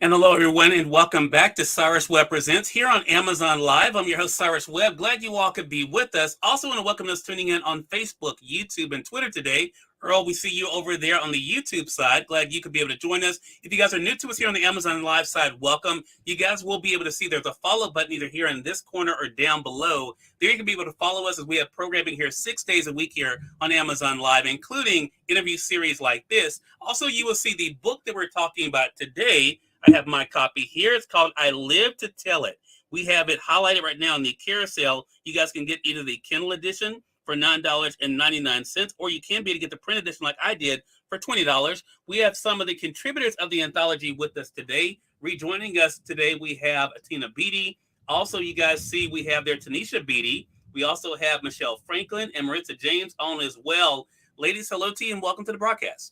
And hello, everyone, and welcome back to Cyrus Webb Presents here on Amazon Live. I'm your host, Cyrus Webb. Glad you all could be with us. Also want to welcome those tuning in on Facebook, YouTube, and Twitter today. Earl, we see you over there on the YouTube side. Glad you could be able to join us. If you guys are new to us here on the Amazon Live side, welcome. You guys will be able to see there's a follow button either here in this corner or down below. There you can be able to follow us as we have programming here 6 days a week here on Amazon Live, including interview series like this. Also, you will see the book that we're talking about today. I have my copy here. It's called I Live to Tell It. We have it highlighted right now in the carousel. You guys can get either the Kindle edition for $9.99, or you can be able to get the print edition like I did for $20. We have some of the contributors of the anthology with us today. Rejoining us today, we have Tina Beatty. Also, you guys see we have there Tunisia Beatty. We also have Michelle Franklin and Maritiza James on as well. Ladies, hello to you and welcome to the broadcast.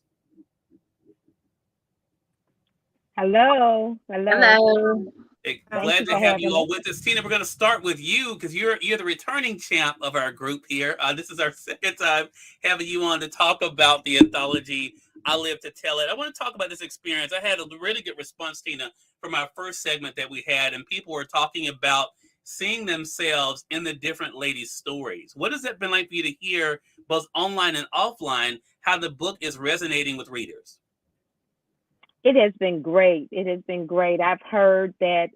Hello. Glad to have you all with us. Tina, we're going to start with you because you're the returning champ of our group here. This is our second time having you on to talk about the anthology, I Live to Tell It. I want to talk about this experience. I had a really good response, Tina, from our first segment that we had, and people were talking about seeing themselves in the different ladies' stories. What has it been like for you to hear, both online and offline, how the book is resonating with readers? It has been great. I've heard that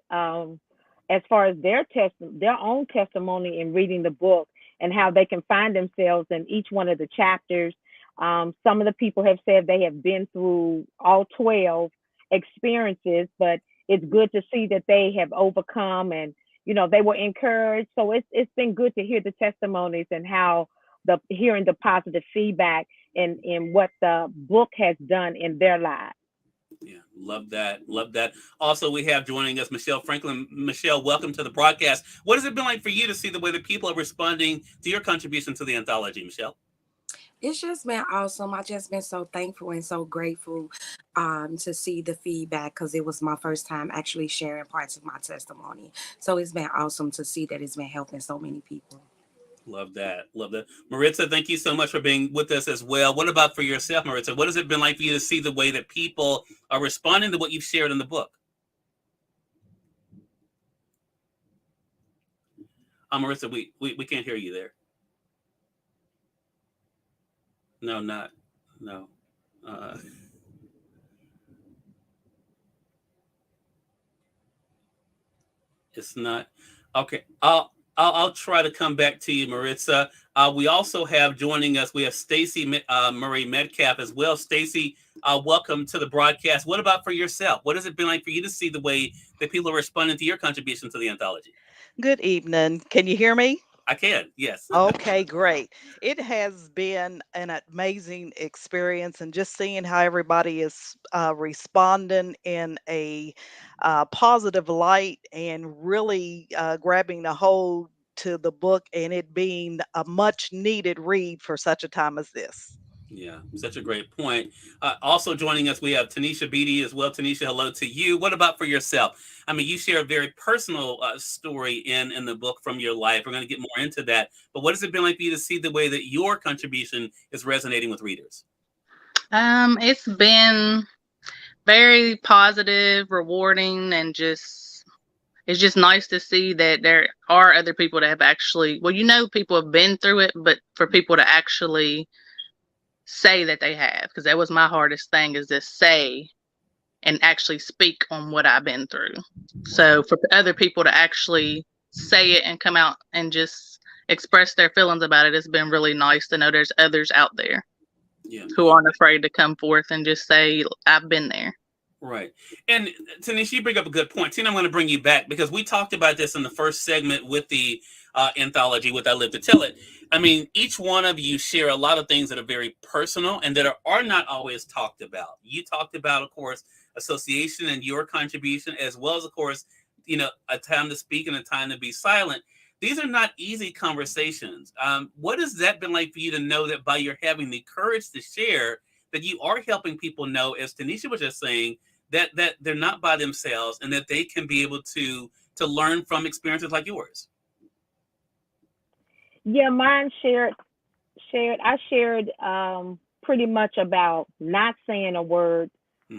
as far as their own testimony in reading the book and how they can find themselves in each one of the chapters. Some of the people have said they have been through all 12 experiences, but it's good to see that they have overcome and, they were encouraged. So it's been good to hear the testimonies and how hearing the positive feedback in what the book has done in their lives. Yeah, love that. Also, we have joining us Michelle Franklin. Michelle, welcome to the broadcast. What has it been like for you to see the way that people are responding to your contribution to the anthology, Michelle? It's just been awesome. I've just been so thankful and so grateful to see the feedback because it was my first time actually sharing parts of my testimony. So it's been awesome to see that it's been helping so many people. Love that. Maritiza, thank you so much for being with us as well. What about for yourself, Maritiza? What has it been like for you to see the way that people are responding to what you've shared in the book? Maritiza, we can't hear you there. No. It's not. Okay. I'll try to come back to you, Maritiza. We also have joining us, we have Stacy Murray-Medcaff as well. Stacy, welcome to the broadcast. What about for yourself? What has it been like for you to see the way that people are responding to your contribution to the anthology? Good evening. Can you hear me? I can, yes. Okay, great. It has been an amazing experience, and just seeing how everybody is responding in a positive light and really grabbing a hold to the book and it being a much needed read for such a time as this. Yeah, such a great point. Also joining us, we have Tanisha Beatty as well. Tanisha, hello to you. What about for yourself? I mean, you share a very personal story in the book from your life. We're going to get more into that. But what has it been like for you to see the way that your contribution is resonating with readers? It's been very positive, rewarding, and it's just nice to see that there are other people that have actually, well, people have been through it, but for people to actually say that they have, because that was my hardest thing, is to say and actually speak on what I've been through. So for other people to actually say it and come out and just express their feelings about it, it's been really nice to know there's others out there who aren't afraid to come forth and just say, I've been there. Right. And Tanisha, you bring up a good point. Tina, I'm going to bring you back because we talked about this in the first segment with the anthology, with I Live to Tell It. I mean, each one of you share a lot of things that are very personal and that are not always talked about. You talked about, of course, association and your contribution, as well as, of course, a time to speak and a time to be silent. These are not easy conversations. What has that been like for you to know that by your having the courage to share, that you are helping people know, as Tanisha was just saying, that they're not by themselves and that they can be able to learn from experiences like yours? Yeah, mine shared. I shared pretty much about not saying a word,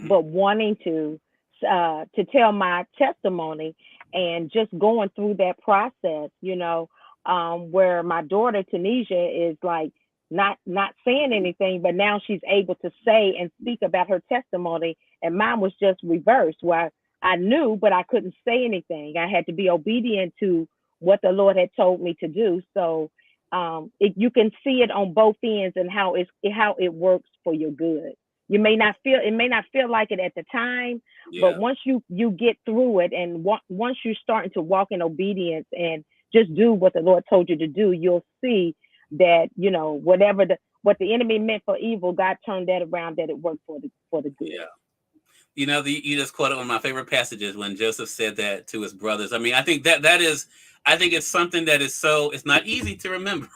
but wanting to tell my testimony and just going through that process. Where my daughter Tunisia is like not saying anything, but now she's able to say and speak about her testimony, and mine was just reversed, where I knew but I couldn't say anything. I had to be obedient to what the Lord had told me to do. So you can see it on both ends and how it works for your good. It may not feel like it at the time, but once you get through it, and once you're starting to walk in obedience and just do what the Lord told you to do, you'll see that what the enemy meant for evil, God turned that around, that it worked for the good. Yeah. You just quoted one of my favorite passages when Joseph said that to his brothers. I mean, I think I think it's something that it's not easy to remember.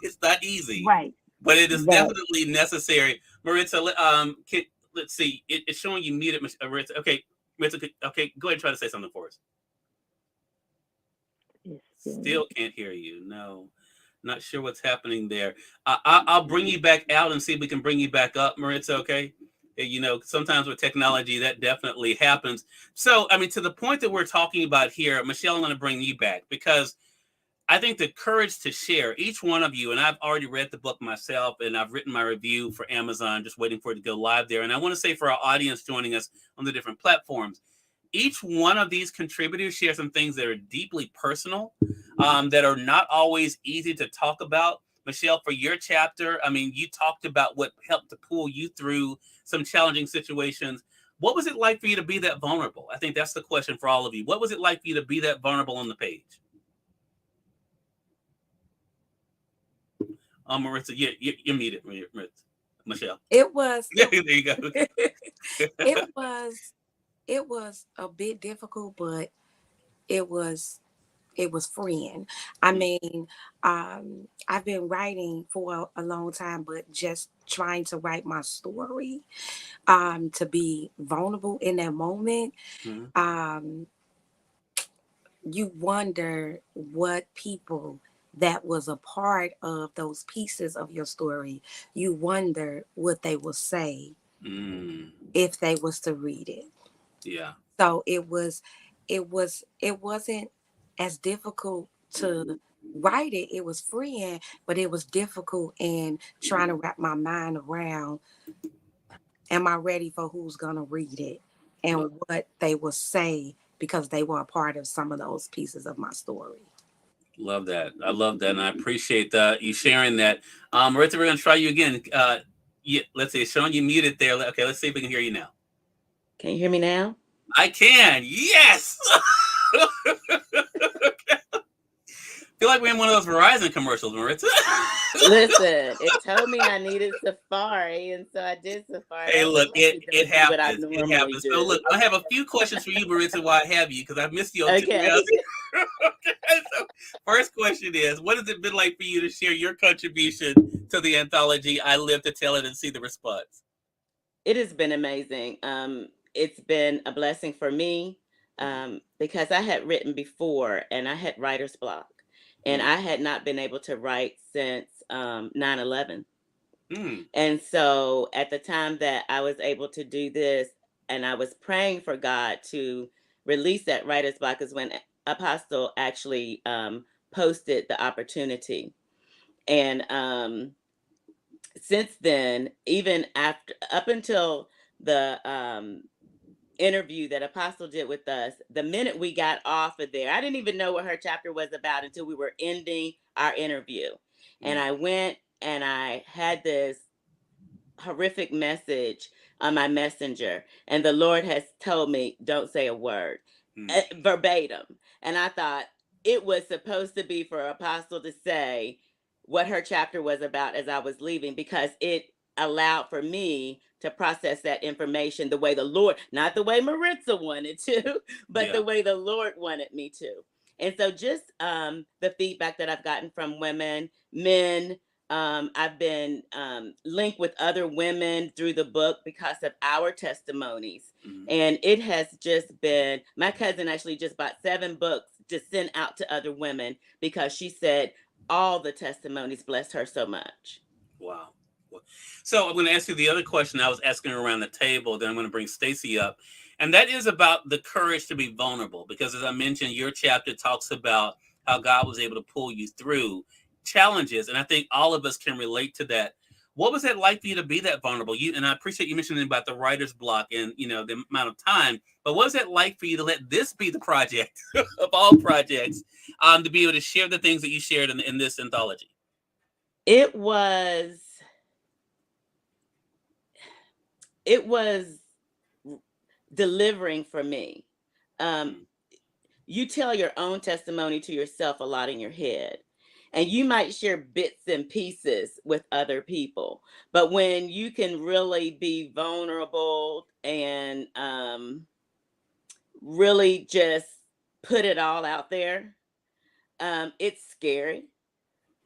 It's not easy, right? But it is definitely necessary. Maritza, let's see. It's showing you muted, Maritza. Okay, Maritza, okay, go ahead and try to say something for us. Still can't hear you. No, not sure what's happening there. I'll bring you back out and see if we can bring you back up, Maritza. Okay. Sometimes with technology, that definitely happens. So, I mean, to the point that we're talking about here, Michelle, I'm going to bring you back because I think the courage to share, each one of you, and I've already read the book myself, and I've written my review for Amazon, just waiting for it to go live there. And I want to say for our audience joining us on the different platforms, each one of these contributors share some things that are deeply personal, that are not always easy to talk about. Michelle, for your chapter, I mean, you talked about what helped to pull you through some challenging situations. What was it like for you to be that vulnerable? I think that's the question for all of you. What was it like for you to be that vulnerable on the page? Maritza, you're muted, Maritza. Michelle. It was. There you go. It was a bit difficult, but it was freeing. I mean, I've been writing for a long time, but just trying to write my story, to be vulnerable in that moment. You wonder what people that was a part of those pieces of your story, you wonder what they will say if they was to read it. Yeah. So it wasn't as difficult to write it. It was freeing, but it was difficult in trying to wrap my mind around, am I ready for who's gonna read it and what they will say, because they were a part of some of those pieces of my story. Love that. I love that. And I appreciate you sharing that. Maritza, we're going to try you again. Let's see. Sean, you muted there. Okay, let's see if we can hear you now. Can you hear me now? I can. Yes. Feel like we're in one of those Verizon commercials, Maritza. Listen, it told me I needed Safari, and so I did Safari. Hey, look, it happens. It happens. So, look, I have a few questions for you, Maritza, while I have you, because I missed you. Okay. So, first question is, what has it been like for you to share your contribution to the anthology I Live to Tell It and see the response? It has been amazing. It's been a blessing for me because I had written before and I had writer's block, and I had not been able to write since 9/11. And so at the time that I was able to do this, and I was praying for God to release that writer's block, is when Apostle actually posted the opportunity. And since then, even after, up until the interview that Apostle did with us, the minute we got off of there, I didn't even know what her chapter was about until we were ending our interview. And I went and I had this horrific message on my messenger, and the Lord has told me, don't say a word, verbatim. And I thought it was supposed to be for Apostle to say what her chapter was about as I was leaving, because it allowed for me to process that information the way the Lord, not the way Maritza wanted to, but the way the Lord wanted me to. And so just the feedback that I've gotten from women, men, I've been linked with other women through the book because of our testimonies. And it has just been, my cousin actually just bought 7 books to send out to other women because she said all the testimonies blessed her so much. Wow. So I'm going to ask you the other question I was asking around the table. Then I'm going to bring Stacy up. And that is about the courage to be vulnerable. Because as I mentioned, your chapter talks about how God was able to pull you through challenges. And I think all of us can relate to that. What was it like for you to be that vulnerable? And I appreciate you mentioning about the writer's block and, the amount of time. But what was it like for you to let this be the project of all projects, to be able to share the things that you shared in this anthology? It was delivering for me. You tell your own testimony to yourself a lot in your head, and you might share bits and pieces with other people. But when you can really be vulnerable and really just put it all out there, it's scary.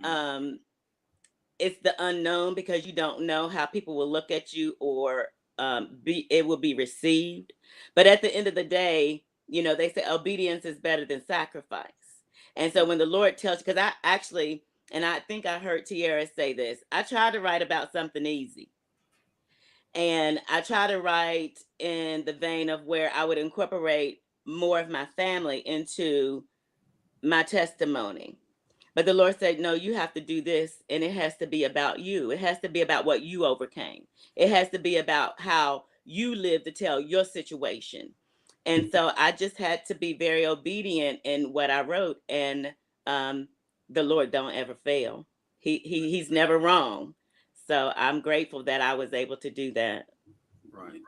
It's the unknown because you don't know how people will look at you or it will be received. But at the end of the day, they say obedience is better than sacrifice. And so when the Lord tells you, because I actually, and I think I heard Tiara say this, I try to write about something easy. And I try to write in the vein of where I would incorporate more of my family into my testimony. But the Lord said, no, you have to do this, and it has to be about you. It has to be about what you overcame. It has to be about how you live to tell your situation. And so I just had to be very obedient in what I wrote. And the Lord don't ever fail. He's never wrong. So I'm grateful that I was able to do that. Right.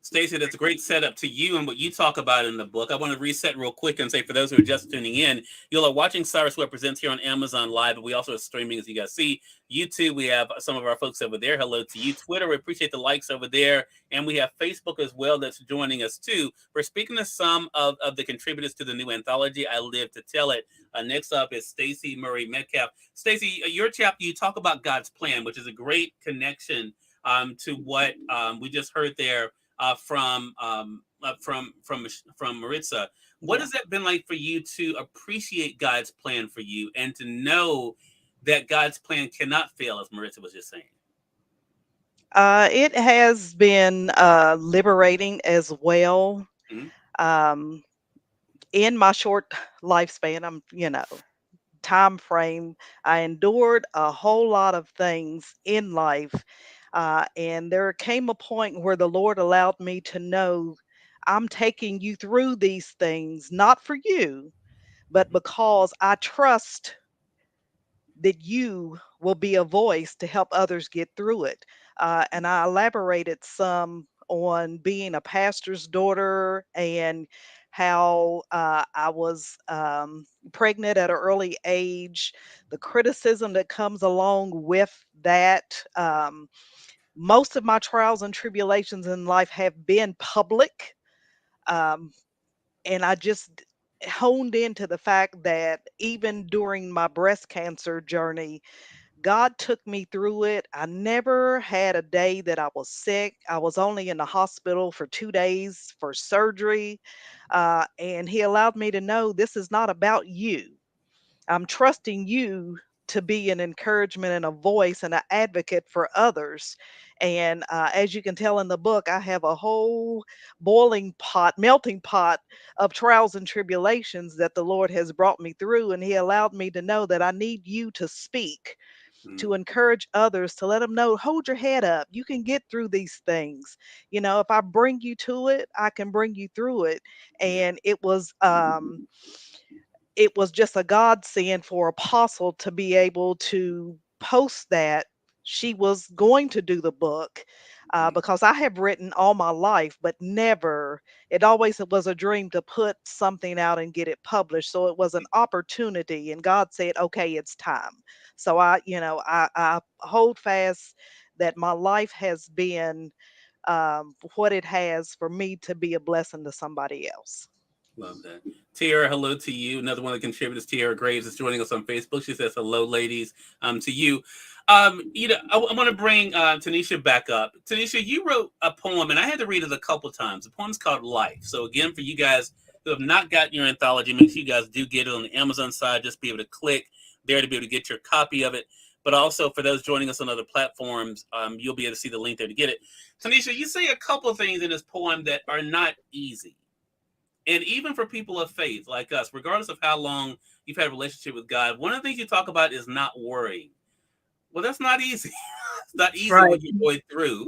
Stacy, that's a great setup to you and what you talk about in the book. I want to reset real quick and say for those who are just tuning in, you are watching Cyrus Webb Presents here on Amazon Live, but we also are streaming, as you guys see. YouTube, we have some of our folks over there. Hello to you. Twitter, we appreciate the likes over there. And we have Facebook as well that's joining us too. We're speaking to some of the contributors to the new anthology, I Live to Tell It. Next up is Stacy Murray-Medcaff. Stacy, your chapter, you talk about God's plan, which is a great connection to what we just heard there. From Maritza. What has that been like for you to appreciate God's plan for you and to know that God's plan cannot fail, as Maritza was just saying? It has been liberating as well. In my short lifespan, time frame, I endured a whole lot of things in life. And there came a point where the Lord allowed me to know I'm taking you through these things, not for you, but because I trust that you will be a voice to help others get through it. And I elaborated some on being a pastor's daughter and how I was pregnant at an early age, the criticism that comes along with that. Most of my trials and tribulations in life have been public. And I just honed into the fact that even during my breast cancer journey, God took me through it. I never had a day that I was sick. I was only in the hospital for 2 days for surgery. And He allowed me to know this is not about you. I'm trusting you to be an encouragement and a voice and an advocate for others. And as you can tell in the book, I have a whole boiling pot, melting pot of trials and tribulations that the Lord has brought me through. And He allowed me to know that I need you to speak, to encourage others, to let them know, hold your head up. You can get through these things. You know, if I bring you to it, I can bring you through it. And it was just a godsend for Apostle to be able to post that she was going to do the book, because I have written all my life, but never, it always was a dream to put something out and get it published. So it was an opportunity, and God said, okay, it's time. So I hold fast that my life has been what it has for me to be a blessing to somebody else. Love that. Tiara, hello to you. Another one of the contributors, Tiara Graves, is joining us on Facebook. She says, hello, ladies, to you. I want to bring Tanisha back up. Tanisha, you wrote a poem, and I had to read it a couple times. The poem's called Life. So again, for you guys who have not gotten your anthology, make sure you guys do get it on the Amazon side. Just be able to click there to be able to get your copy of it. But also for those joining us on other platforms, you'll be able to see the link there to get it. Tanisha, you say a couple of things in this poem that are not easy. And even for people of faith like us, regardless of how long you've had a relationship with God, one of the things you talk about is not worrying. Well, that's not easy. It's not easy Right. when you're going through,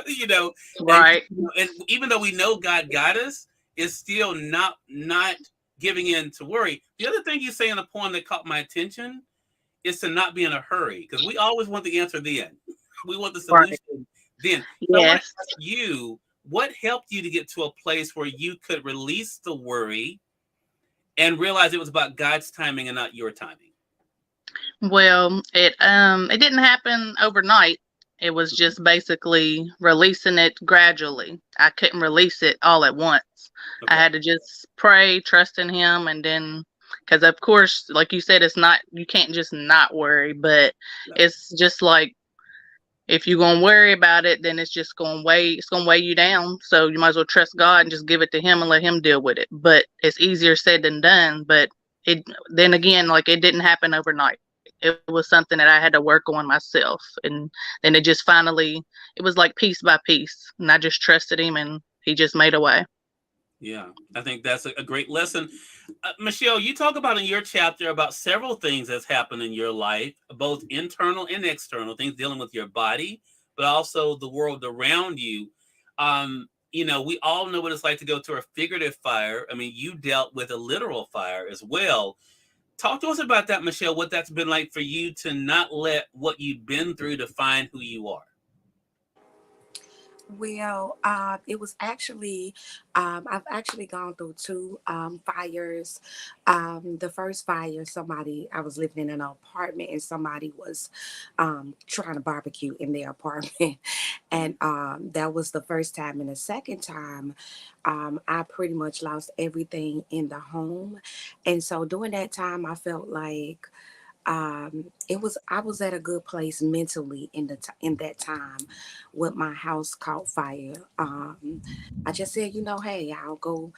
you know. Right. And even though we know God got us, it's still not giving in to worry. The other thing you say in the poem that caught my attention is to not be in a hurry, because we always want the answer then. We want the Right. solution then. So I want to Yes. ask you, what helped you to get to a place where you could release the worry and realize it was about God's timing and not your timing? Well, it didn't happen overnight. It was just basically releasing it gradually. I couldn't release it all at once. I Okay. had to just pray, trust in Him, and then, because of course, like you said, it's not, you can't just not worry, but Yeah. it's just like, if you're gonna worry about it, then it's gonna weigh you down. So you might as well trust God and just give it to Him and let Him deal with it. But it's easier said than done. But it then again, like, it didn't happen overnight. It was something that I had to work on myself, and then it was like piece by piece, and I just trusted Him, and He just made a way. Yeah, I think that's a great lesson. Michelle, you talk about in your chapter about several things that's happened in your life, both internal and external, things dealing with your body, but also the world around you. We all know what it's like to go through a figurative fire. I mean, you dealt with a literal fire as well. Talk to us about that, Michelle, what that's been like for you to not let what you've been through define who you are. Well, it was actually, I've actually gone through two fires. The first fire, I was living in an apartment and somebody was trying to barbecue in their apartment. And that was the first time. And the second time, I pretty much lost everything in the home. And so during that time, I felt like, I was at a good place mentally in that time with my house caught fire. I just said, hey, I'll go,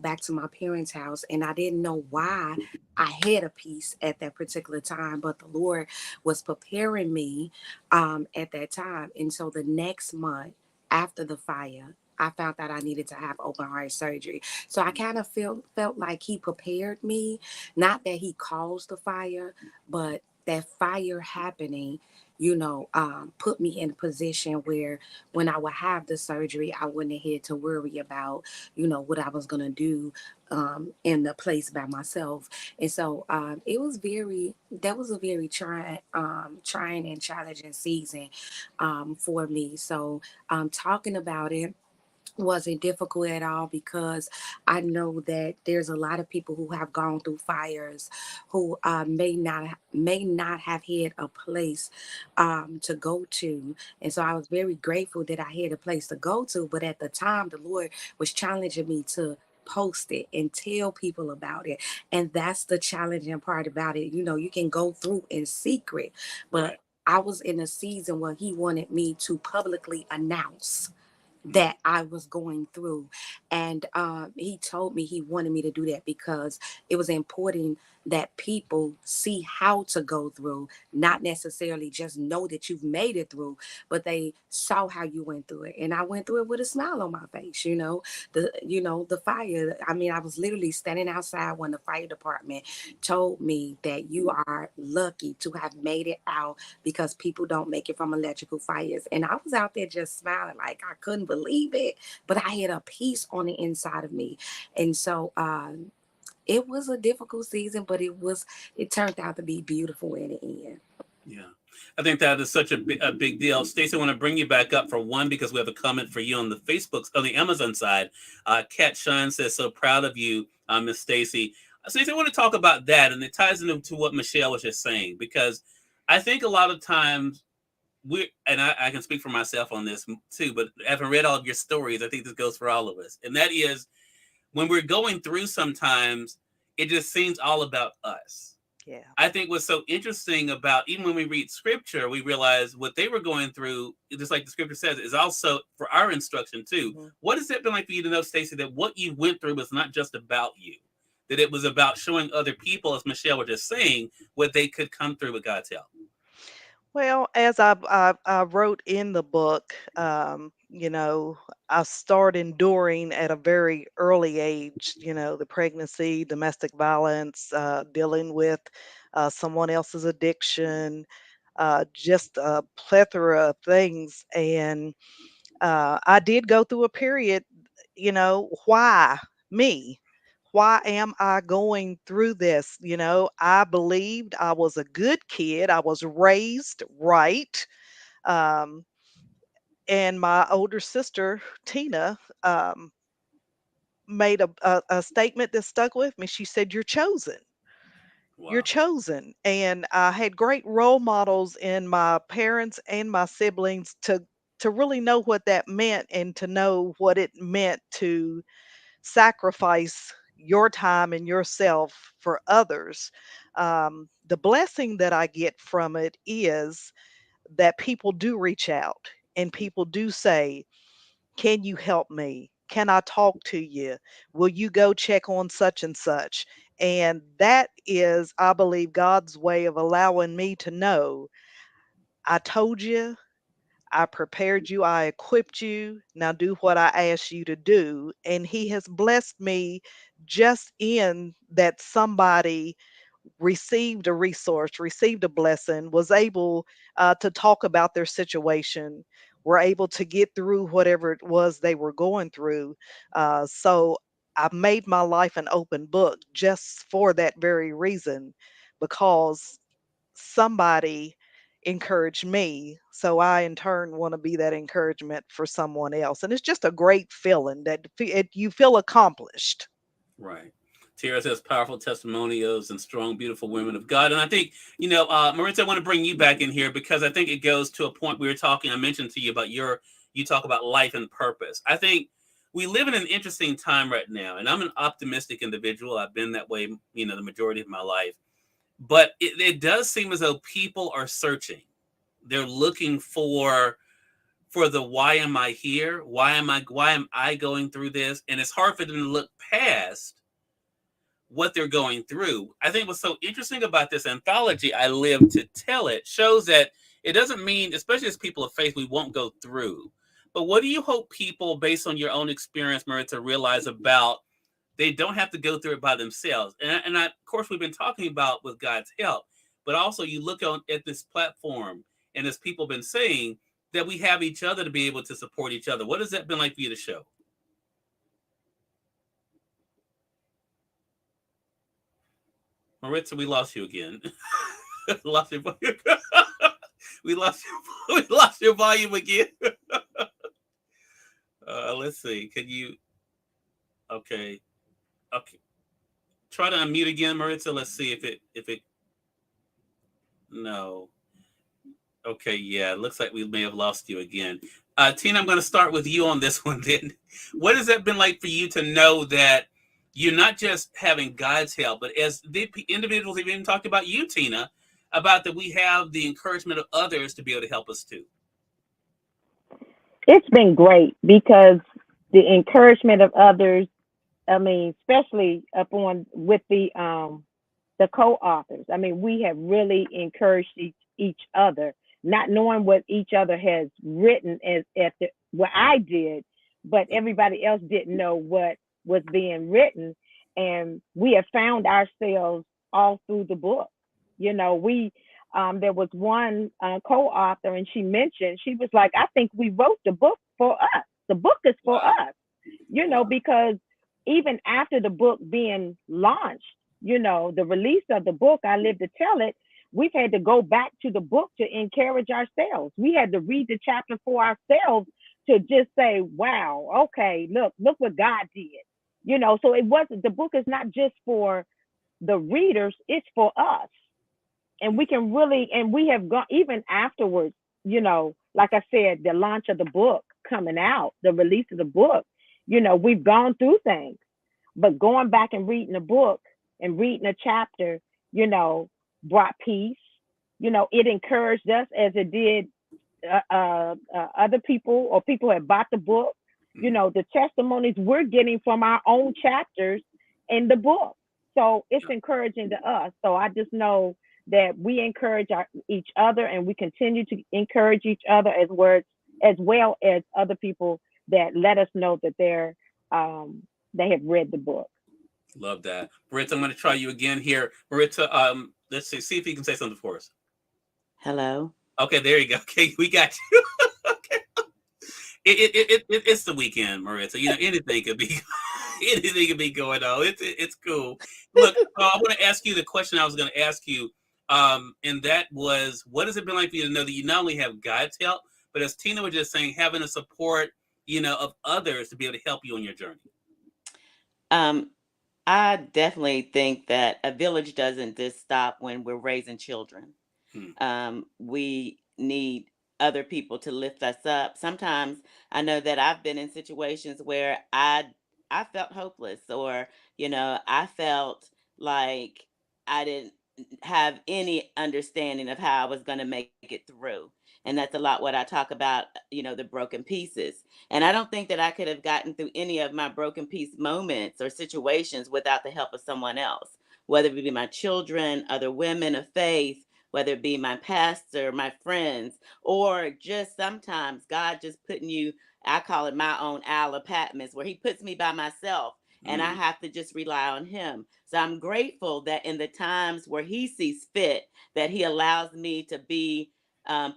back to my parents' house, and I didn't know why I had a peace at that particular time, but the Lord was preparing me at that time. And so the next month after the fire, I found out I needed to have open heart surgery. So I kind of felt like He prepared me, not that He caused the fire, but that fire happening, put me in a position where when I would have the surgery, I wouldn't have had to worry about, what I was going to do in the place by myself. And so that was a very trying and challenging season for me. So talking about it wasn't difficult at all, because I know that there's a lot of people who have gone through fires who may not have had a place to go to. And so I was very grateful that I had a place to go to. But at the time, the Lord was challenging me to post it and tell people about it. And that's the challenging part about it. You can go through in secret, but Right. I was in a season where he wanted me to publicly announce that I was going through. And he told me he wanted me to do that because it was important that people see how to go through, not necessarily just know that you've made it through, but they saw how you went through it. And I went through it with a smile on my face, the fire. I mean, I was literally standing outside when the fire department told me that you are lucky to have made it out because people don't make it from electrical fires. And I was out there just smiling like I couldn't believe it, but I had a peace on the inside of me. And so it was a difficult season, but it turned out to be beautiful in the end. Yeah. I think that is such a big deal. Stacy, I want to bring you back up for one, because we have a comment for you on the on the Amazon side. Kat Shine says, so proud of you, Miss Stacy. Stacy, I want to talk about that, and it ties into what Michelle was just saying, because I think a lot of times I can speak for myself on this too, but having read all of your stories, I think this goes for all of us. And that is, when we're going through, sometimes it just seems all about us. Yeah. I think what's so interesting about, even when we read scripture, we realize what they were going through, just like the scripture says, is also for our instruction too. Mm-hmm. What has it been like for you to know, Stacy, that what you went through was not just about you, that it was about showing other people, as Michelle was just saying, what they could come through with God's help? Well, as I wrote in the book, I started enduring at a very early age, the pregnancy, domestic violence, dealing with someone else's addiction, just a plethora of things. And I did go through a period, why me? Why am I going through this? I believed I was a good kid. I was raised right. Um, and my older sister, Tina, made a statement that stuck with me. She said, "You're chosen. Wow. You're chosen." And I had great role models in my parents and my siblings to really know what that meant, and to know what it meant to sacrifice your time and yourself for others. The blessing that I get from it is that people do reach out, and people do say, can you help me? Can I talk to you? Will you go check on such and such? And that is, I believe, God's way of allowing me to know, I told you, I prepared you, I equipped you. Now do what I asked you to do. And He has blessed me just in that somebody received a resource, received a blessing, was able to talk about their situation, were able to get through whatever it was they were going through. So I've made my life an open book just for that very reason, because somebody encouraged me. So I, in turn, want to be that encouragement for someone else. And it's just a great feeling that you feel accomplished. Right. Tara says powerful testimonials and strong, beautiful women of God. And I think, Marissa, I want to bring you back in here, because I think it goes to a point we were talking, I mentioned to you about you talk about life and purpose. I think we live in an interesting time right now, and I'm an optimistic individual. I've been that way, the majority of my life. But it does seem as though people are searching. They're looking for the why am I here? Why am I going through this? And it's hard for them to look past what they're going through. I think what's so interesting about this anthology, I Live to Tell It, shows that it doesn't mean, especially as people of faith, we won't go through. But what do you hope people, based on your own experience, Marissa, realize about they don't have to go through it by themselves? And of course, we've been talking about with God's help, but also you look at this platform, and as people have been saying, that we have each other to be able to support each other. What has that been like for you to show? Maritza, we lost you again. lost your we lost your volume again. Let's see. Can you? Okay. Try to unmute again, Maritza. Let's see if it. No. Okay. Yeah. It looks like we may have lost you again. Tina, I'm going to start with you on this one. Then, what has that been like for you to know that you're not just having God's help, but as the individuals have even talked about you, Tina, about that we have the encouragement of others to be able to help us too? It's been great because the encouragement of others, I mean, especially up on with the co-authors. I mean, we have really encouraged each other, not knowing what each other has written as at the, what I did, but everybody else didn't know what was being written, and we have found ourselves all through the book. You know, we there was one co-author, and she mentioned she was like, "I think we wrote the book for us. The book is for Wow. us." You know, because even after the book being launched, you know, the release of the book, I Live to Tell It, we've had to go back to the book to encourage ourselves. We had to read the chapter for ourselves to just say, wow, okay, look what God did. You know, so it wasn't, the book is not just for the readers, it's for us. And we can really, and we have gone, even afterwards, you know, like I said, the launch of the book coming out, the release of the book, you know, we've gone through things, but going back and reading a book and reading a chapter, you know, brought peace. You know, it encouraged us as it did other people, or people who had bought the book. You know, the testimonies we're getting from our own chapters in the book. So it's encouraging to us. So I just know that we encourage each other, and we continue to encourage each other as well as other people that let us know that they have read the book. Love that. Maritza, I'm going to try you again here. Maritza, let's see if you can say something for us. Hello. Okay, there you go. Okay, we got you. Okay. It's the weekend, Maritza. You know, anything could be anything could be going on. It's cool. Look, I want to ask you the question I was going to ask you, and that was, what has it been like for you to know that you not only have God's help, but as Tina was just saying, having the support, you know, of others to be able to help you on your journey. Um, I definitely think that a village doesn't just stop when we're raising children. Hmm. We need other people to lift us up. Sometimes I know that I've been in situations where I felt hopeless, or I felt like I didn't have any understanding of how I was going to make it through. And that's a lot what I talk about, the broken pieces. And I don't think that I could have gotten through any of my broken piece moments or situations without the help of someone else, whether it be my children, other women of faith, whether it be my pastor, my friends, or just sometimes God just putting you, I call it my own Isle of Patmos, where he puts me by myself and I have to just rely on him. So I'm grateful that in the times where he sees fit, that he allows me to be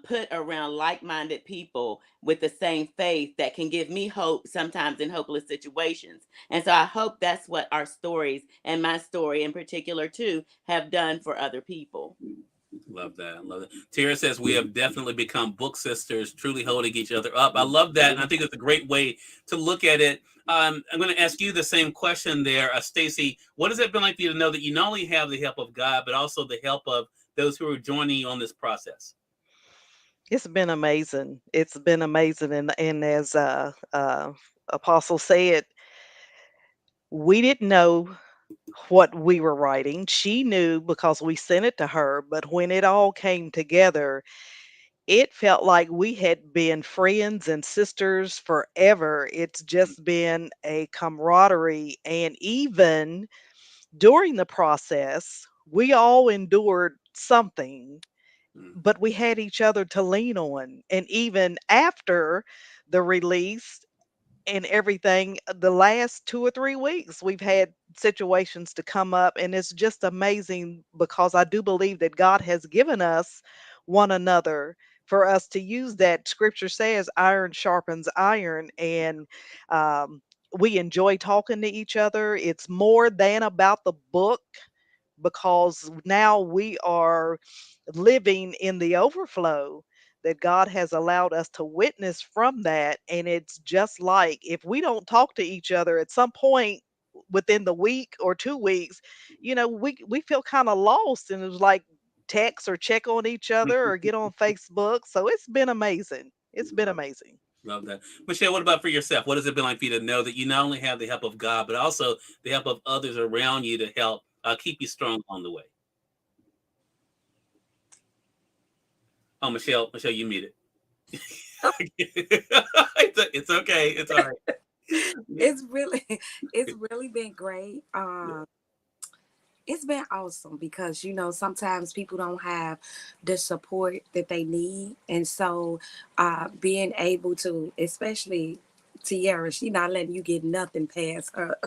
put around like-minded people with the same faith that can give me hope sometimes in hopeless situations. And so I hope that's what our stories, and my story in particular too, have done for other people. Love that. Love it. Tara says we have definitely become book sisters, truly holding each other up. I love that. And I think it's a great way to look at it. I'm going to ask you the same question there, Stacy. What has it been like for you to know that you not only have the help of God, but also the help of those who are joining you on this process? It's been amazing. It's been amazing. And as Apostle said, we didn't know what we were writing. She knew because we sent it to her. But when it all came together, it felt like we had been friends and sisters forever. It's just been a camaraderie. And even during the process, we all endured something, but we had each other to lean on. And even after the release and everything, the last 2 or 3 weeks, we've had situations to come up. And it's just amazing because I do believe that God has given us one another for us to use. That scripture says iron sharpens iron. And we enjoy talking to each other. It's more than about the book, because now we are living in the overflow that God has allowed us to witness from that. And it's just like, if we don't talk to each other at some point within the week or 2 weeks, we feel kind of lost. And it was like, text or check on each other or get on Facebook. So it's been amazing. It's been amazing. Love that. Michelle, what about for yourself? What has it been like for you to know that you not only have the help of God, but also the help of others around you to help keep you strong on the way? Oh, Michelle, you muted. It's okay. It's all right. It's really been great. It's been awesome because sometimes people don't have the support that they need, and so being able to, especially Tiara, she not letting you get nothing past her.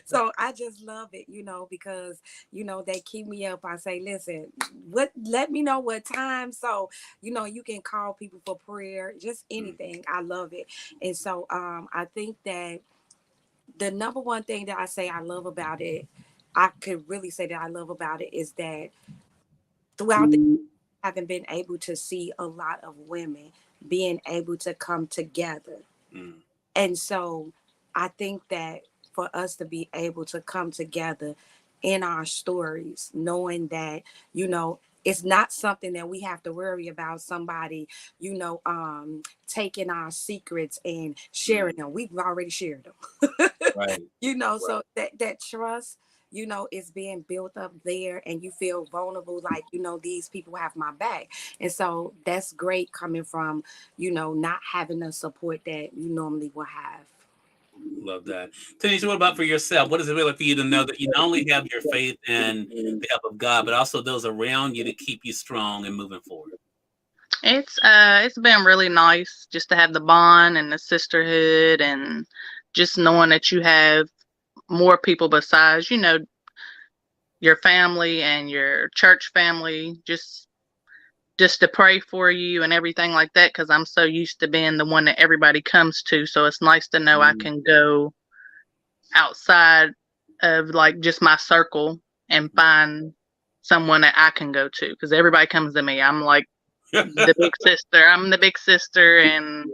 So I just love it, because they keep me up. I say, listen, let me know what time, so you can call people for prayer, just anything. I love it. And so I think that the number one thing that I say I love about it, I could really say that I love about it, is that throughout the I haven't been able to see a lot of women being able to come together. Mm. And so I think that for us to be able to come together in our stories, knowing that, it's not something that we have to worry about somebody, taking our secrets and sharing them. We've already shared them. Right. So that trust, is being built up there, and you feel vulnerable, like, these people have my back. And so that's great coming from, not having the support that you normally will have. Love that. Tanisha, what about for yourself? What is it really for you to know that you not only have your faith and the help of God, but also those around you to keep you strong and moving forward? It's been really nice just to have the bond and the sisterhood, and just knowing that you have more people besides, your family and your church family, just to pray for you and everything like that, because I'm so used to being the one that everybody comes to. So it's nice to know I can go outside of like just my circle and find someone that I can go to, because everybody comes to me. I'm like the big sister. I'm the big sister, and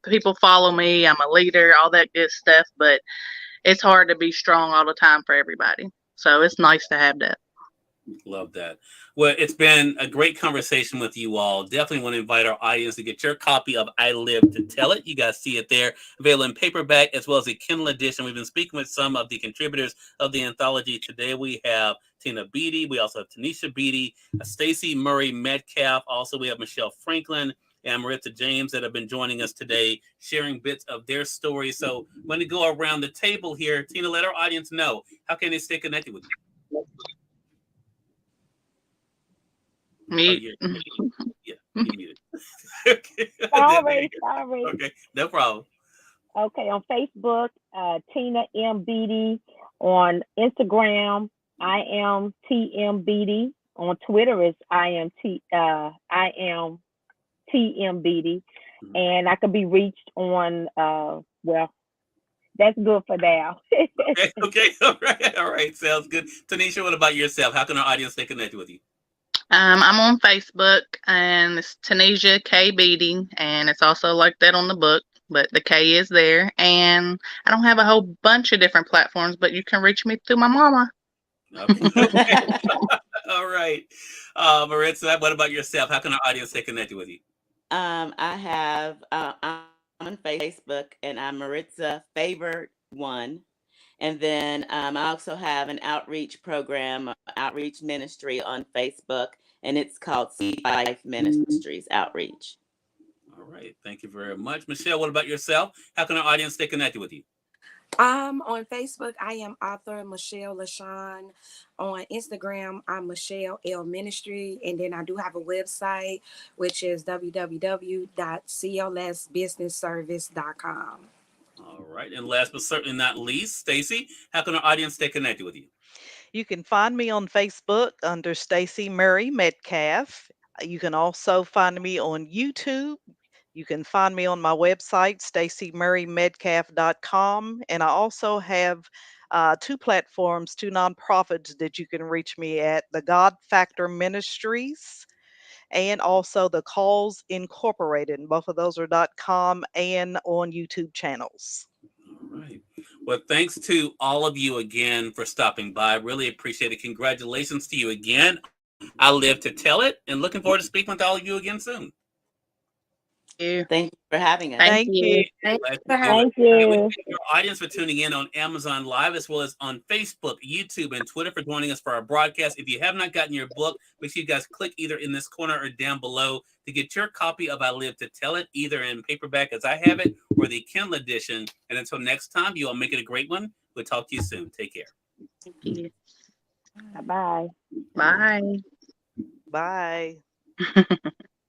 people follow me. I'm a leader, all that good stuff, but it's hard to be strong all the time for everybody. So it's nice to have that. Love that. Well, it's been a great conversation with you all. Definitely want to invite our audience to get your copy of I Live to Tell It. You guys see it there, available in paperback as well as a Kindle edition. We've been speaking with some of the contributors of the anthology. Today we have Tina Beatty. We also have Tanisha Beatty, Stacy Murray-Medcaff. Also, we have Michelle Franklin and Marissa James that have been joining us today, sharing bits of their story. So I'm going to go around the table here. Tina, let our audience know, how can they stay connected with you? Me. Oh, yeah, you muted. Okay. Sorry. Okay, no problem. Okay, on Facebook, Tina M. Beatty. On Instagram, I am TM Beatty. On Twitter, is I am TM Beatty. And I can be reached on, that's good for now. Okay, all right, sounds good. Tanisha, what about yourself? How can our audience stay connected with you? I'm on Facebook, and it's Tunisia K Beatty, and it's also like that on the book, but the K is there. And I don't have a whole bunch of different platforms, but you can reach me through my mama. Okay. All right. Marissa, what about yourself? How can our audience stay connected with you? I have I'm on Facebook, and I'm Maritza Favored One. And then I also have an outreach program, outreach ministry on Facebook, and it's called C5 Ministries Outreach. All right. Thank you very much. Michelle, what about yourself? How can our audience stay connected with you? On Facebook, I am author Michelle LaShawn. On Instagram, I'm Michelle L Ministry. And then I do have a website, which is www.clsbusinessservice.com. All right. And last but certainly not least, Stacy, how can our audience stay connected with you? You can find me on Facebook under Stacy Murray-Medcaff. You can also find me on YouTube. You can find me on my website, stacymurraymedcaff.com. And I also have two platforms, two nonprofits that you can reach me at, the God Factor Ministries and also the Calls Incorporated. And both of those are .com and on YouTube channels. All right. Well, thanks to all of you again for stopping by. Really appreciate it. Congratulations to you again. I live to tell it, and looking forward to speaking with all of you again soon. you. Thank you for having us. Thank Thank you. you. Thank Glad you to for do having it. Thank And we you. thank our audience for tuning in on Amazon Live, as well as on Facebook, YouTube, and Twitter for joining us for our broadcast. If you have not gotten your book, make sure you guys click either in this corner or down below to get your copy of I Live to Tell It, either in paperback as I have it or the Kindle edition. And until next time, you all make it a great one. We'll talk to you soon. Take care. Thank you. Bye bye. Bye. Bye.